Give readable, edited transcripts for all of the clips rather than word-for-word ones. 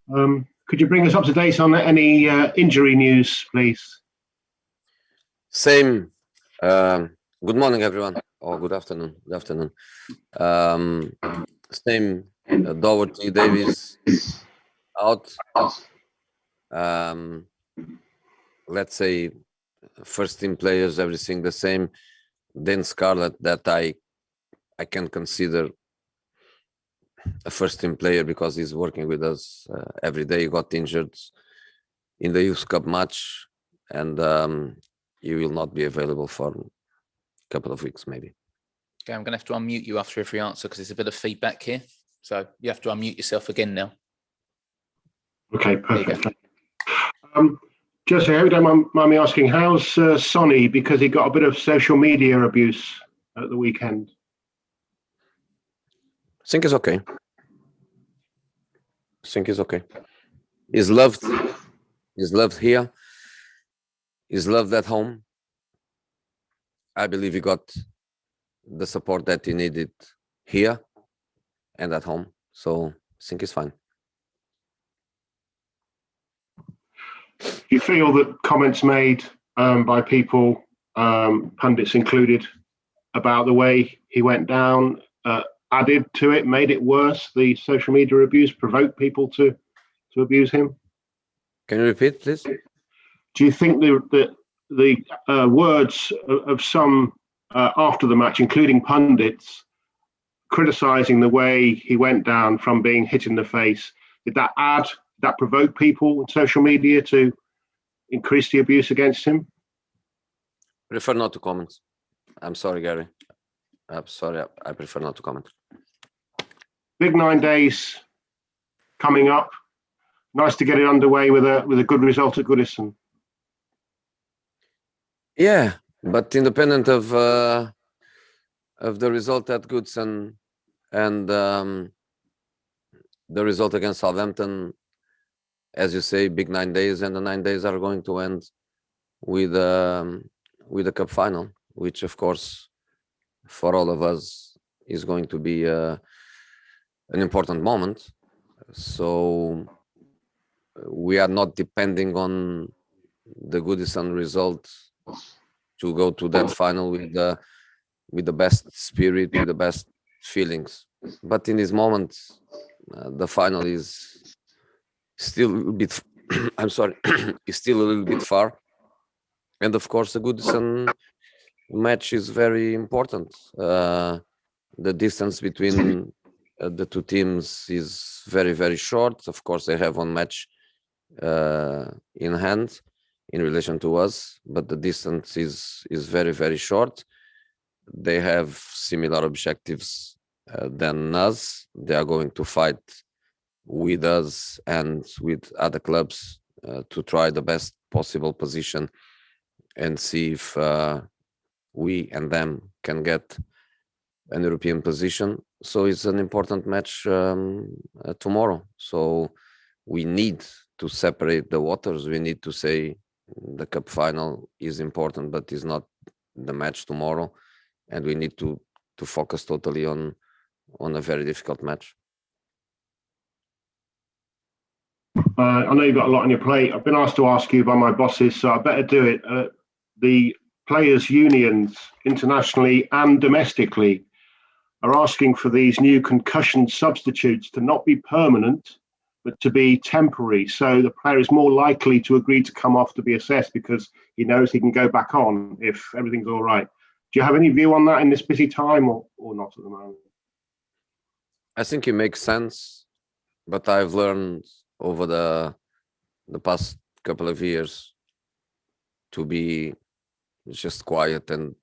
Could you bring us up to date on any injury news, please? Same. Good morning, everyone. Or good afternoon. Good afternoon. Same. Doherty, Davies out. Let's say first team players, everything the same. Then Scarlett, that I can consider a first team player because he's working with us every day. He got injured in the Youth Cup match, and he will not be available for a couple of weeks, maybe. Okay, I'm going to have to unmute you after every answer because there's a bit of feedback here. So you have to unmute yourself again now. Okay, perfect. Jesse, I hope you don't mind me asking, how's Sonny? Because he got a bit of social media abuse at the weekend. I think it's okay. He's loved. He's loved here. He's loved at home. I believe he got the support that he needed here and at home. So I think it's fine. Do you feel that comments made by people, pundits included, about the way he went down added to it, made it worse? The social media abuse provoked people to abuse him? Can you repeat, please? Do you think the words of some after the match, including pundits, criticising the way he went down from being hit in the face, did that provoke people in social media to increase the abuse against him? Prefer not to comment. I'm sorry, Gary. I'm sorry. I prefer not to comment. Big 9 days coming up. Nice to get it underway with a good result at Goodison. Yeah, but independent of the result at Goodison and the result against Southampton, as you say, big 9 days, and the 9 days are going to end with the cup final, which of course for all of us is going to be an important moment. So we are not depending on the Goodison result to go to that final with the best spirit, with the best feelings. But in this moment, the final is still a little bit, I'm sorry, is still a little bit far. And of course, the Goodison match is very important. The distance between the two teams is very, very short. Of course, they have one match in hand in relation to us, but the distance is very, very short. They have similar objectives than us. They are going to fight with us and with other clubs to try the best possible position and see if we and them can get an European position. So it's an important match tomorrow. So we need to separate the waters. We need to say the cup final is important, but is not the match tomorrow. And we need to focus totally on a very difficult match. I know you've got a lot on your plate. I've been asked to ask you by my bosses, so I better do it. The players' unions, internationally and domestically, are asking for these new concussion substitutes to not be permanent, but to be temporary. So the player is more likely to agree to come off to be assessed because he knows he can go back on if everything's all right. Do you have any view on that in this busy time or not at the moment? I think it makes sense, but I've learned over the past couple of years to be just quiet, and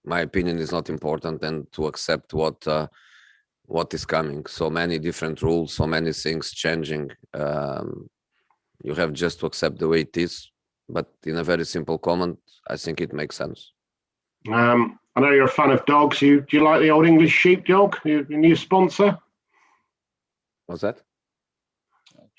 my opinion is not important, and to accept what is coming. So many different rules, so many things changing. You have just to accept the way it is. But in a very simple comment, I think it makes sense. I know you're a fan of dogs. Do you like the Old English sheepdog, your new sponsor? What's that?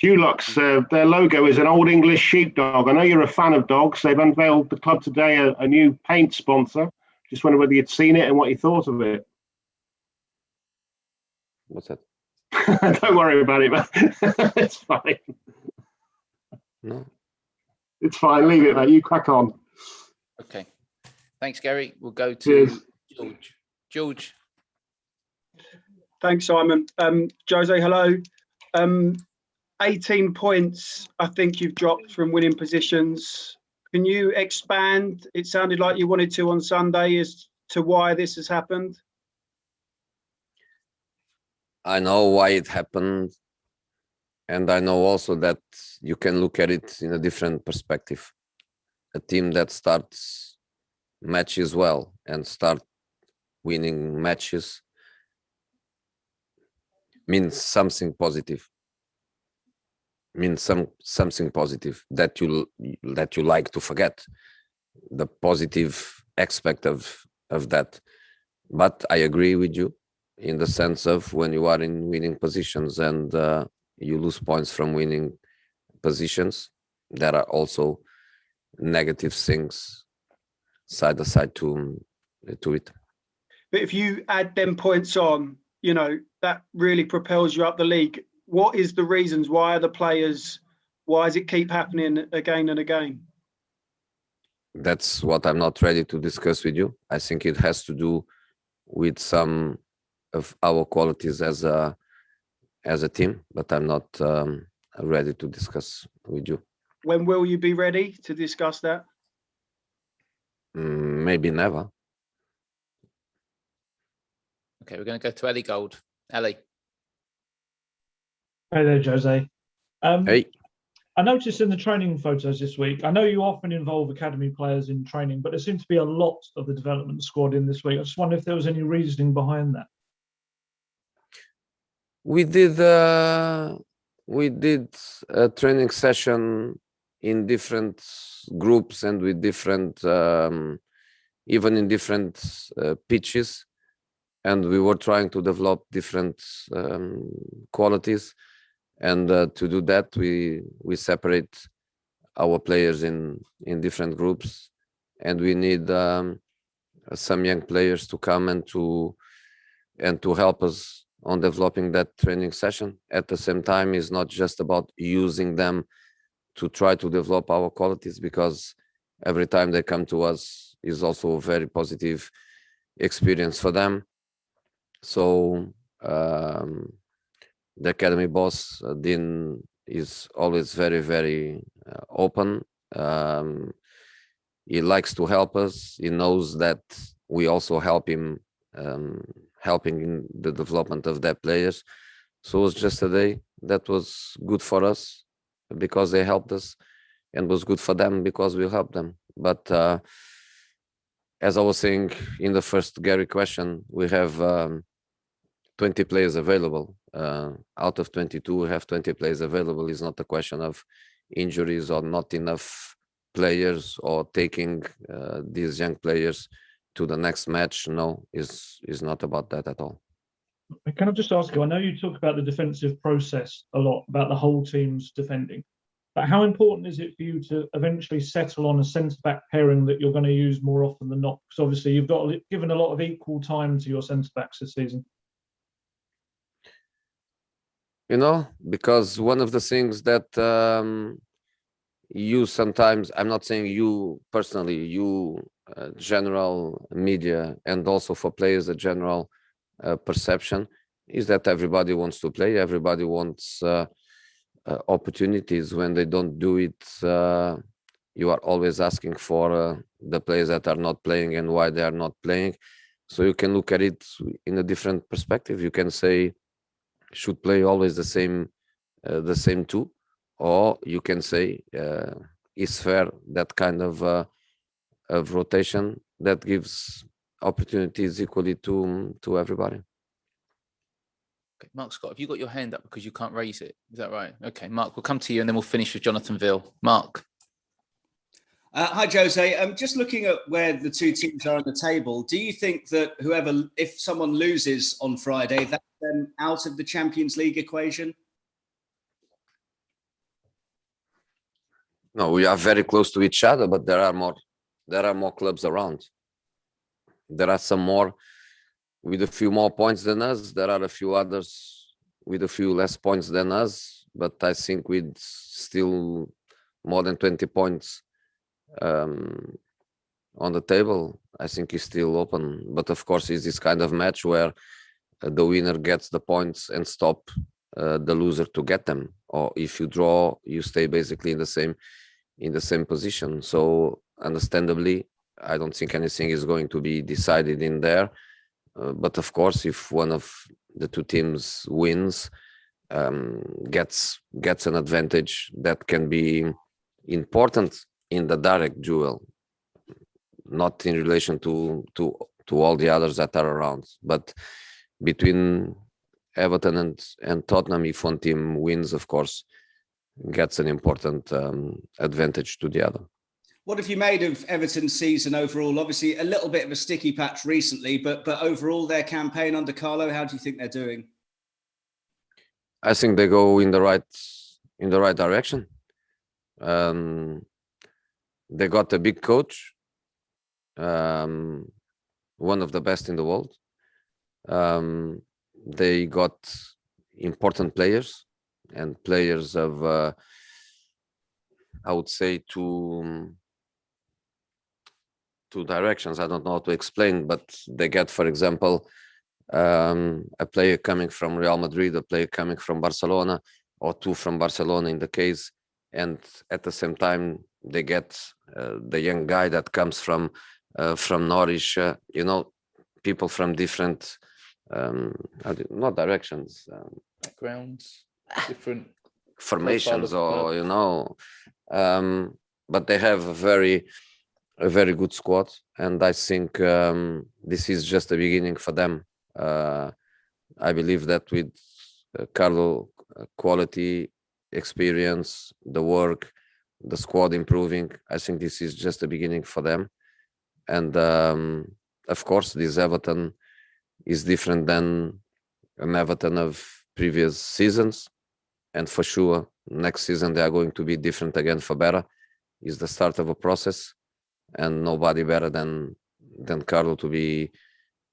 Dulux, their logo is an Old English sheepdog. I know you're a fan of dogs. They've unveiled the club today a new paint sponsor. Just wonder whether you'd seen it and what you thought of it. What's that? Don't worry about it, man. It's fine. No. It's fine. Leave it, mate. You crack on. Okay. Thanks, Gary. We'll go to Cheers. George. George. Thanks, Simon. Jose, hello. 18 points, I think you've dropped from winning positions. Can you expand? It sounded like you wanted to on Sunday as to why this has happened. I know why it happened. And I know also that you can look at it in a different perspective. A team that starts matches well and start winning matches means something positive. Means something positive that you like to forget. The positive aspect of that. But I agree with you in the sense of when you are in winning positions and you lose points from winning positions, there are also negative things side by side to it. But if you add them points on, you know, that really propels you up the league. What is the reasons? Why are the players, why does it keep happening again and again? That's what I'm not ready to discuss with you. I think it has to do with some of our qualities as a team, but I'm not ready to discuss with you. When will you be ready to discuss that? Maybe never. Okay, we're going to go to Ellie Gold. Ellie. Hey there, Jose. Hey. I noticed in the training photos this week, I know you often involve academy players in training, but there seems to be a lot of the development squad in this week. I just wonder if there was any reasoning behind that. We did a training session in different groups and with different, even in different pitches, and we were trying to develop different qualities. And to do that, we separate our players in different groups, and we need some young players to come and to help us on developing that training session. At the same time, it's not just about using them to try to develop our qualities, because every time they come to us is also a very positive experience for them. So the academy boss, Dean, is always very, very open. He likes to help us. He knows that we also help him, helping in the development of their players. So it was just a day that was good for us because they helped us, and was good for them because we helped them. But as I was saying in the first Gary question, we have 20 players available. Out of 22, we have 20 players available. It's not a question of injuries or not enough players or taking these young players to the next match. No, is not about that at all. Can I just ask you, I know you talk about the defensive process a lot, about the whole team's defending, but how important is it for you to eventually settle on a centre-back pairing that you're going to use more often than not? Because obviously you've got given a lot of equal time to your centre-backs this season. You know, because one of the things that you sometimes, I'm not saying you personally, you general media, and also for players, the general perception is that everybody wants to play, everybody wants opportunities. When they don't do it, you are always asking for the players that are not playing and why they are not playing. So you can look at it in a different perspective. You can say should play always the same two, or you can say is fair that kind of rotation that gives opportunities equally to everybody. Okay, Mark Scott, have you got your hand up because you can't raise it? Is that right? Okay, Mark, we'll come to you and then we'll finish with Jonathan Ville. Mark. Hi, Jose. Just looking at where the two teams are on the table, do you think that if someone loses on Friday, that's them out of the Champions League equation? No, we are very close to each other, but there are more clubs around. There are some more with a few more points than us. There are a few others a few less points than us, but I think with still more than 20 points on the table, I think it's still open. But of course, it's this kind of match where the winner gets the points and stop the loser to get them. Or if you draw, you stay basically in the same position. So understandably, I don't think anything is going to be decided in there. But of course, if one of the two teams wins, gets an advantage that can be important in the direct duel, not in relation to all the others that are around, but between Everton and Tottenham, if one team wins, of course, gets an important advantage to the other. What have you made of Everton's season overall? Obviously, a little bit of a sticky patch recently, but overall, their campaign under Carlo, how do you think they're doing? I think they go in the right direction. They got a big coach, one of the best in the world. They got important players and players of, I would say, two directions. I don't know how to explain, but they get, for example, a player coming from Real Madrid, a player coming from Barcelona, or two from Barcelona in the case, and at the same time they get the young guy that comes from Norwich. People from different not directions, backgrounds, different formations, or but they have a very good squad, and I think this is just the beginning for them. I believe that with Carlo, quality, experience, the work, the squad improving, I think this is just the beginning for them. And of course, this Everton is different than an Everton of previous seasons, and for sure next season they are going to be different again for better. It's the start of a process, and nobody better than Carlo to be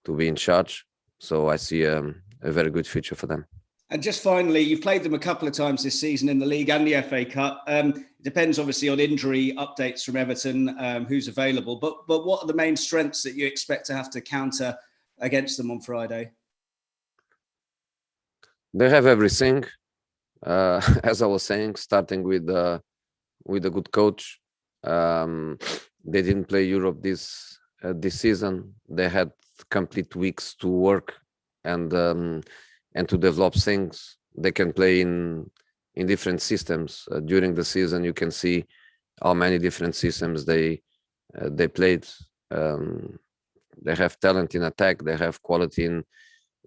in charge. So I see a very good future for them. And just finally, you've played them a couple of times this season in the league and the FA Cup. It depends obviously on injury updates from Everton, who's available. But what are the main strengths that you expect to have to counter against them on Friday? They have everything, as I was saying, starting with a good coach. They didn't play Europe this season. They had complete weeks to work and to develop things. They can play in different systems. During the season, you can see how many different systems they played. They have talent in attack. They have quality in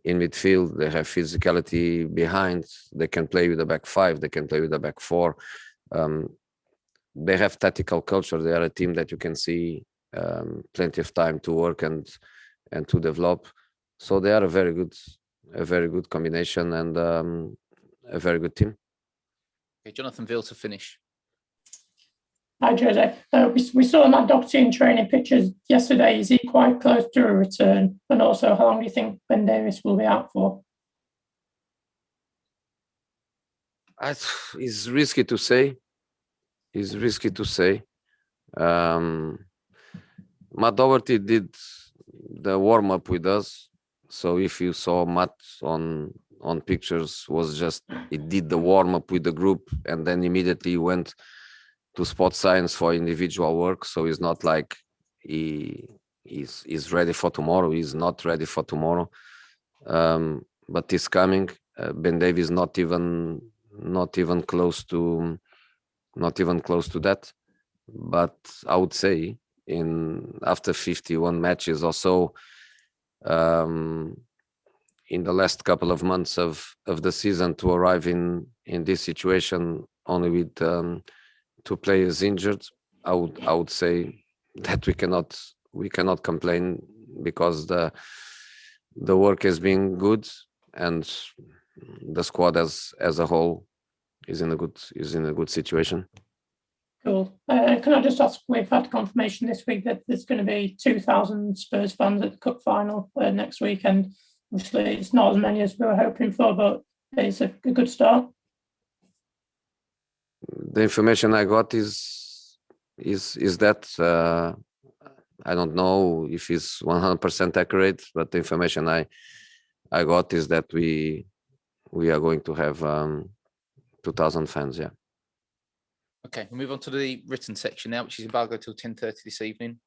midfield. They have physicality behind. They can play with a back five. They can play with a back four. They have tactical culture. They are a team that you can see plenty of time to work and to develop. So they are a very good combination and a very good team. Okay, Jonathan Veal to finish. Hi, Jose. We saw Matt Doherty in training pictures yesterday. Is he quite close to a return? And also, how long do you think Ben Davies will be out for? It's risky to say. Matt Doherty did the warm-up with us. So if you saw Matt on pictures, he did the warm-up with the group and then immediately went to sport science for individual work. So it's not like he's ready for tomorrow. He's not ready for tomorrow. But he's coming. Ben Davies not even close to that. But I would say after 51 matches or so, in the last couple of months of the season, to arrive in this situation only with 2 players injured, I would say that we cannot complain, because the work has been good and the squad as a whole is in a good situation. Cool. Can I just ask, we've had confirmation this week that there's going to be 2,000 Spurs fans at the Cup final next weekend. Obviously, it's not as many as we were hoping for, but it's a good start. The information I got is that I don't know if it's 100% accurate, but the information I got is that we are going to have 2,000 fans. Yeah. Okay, we'll move on to the written section now, which is embargoed till 10:30 this evening.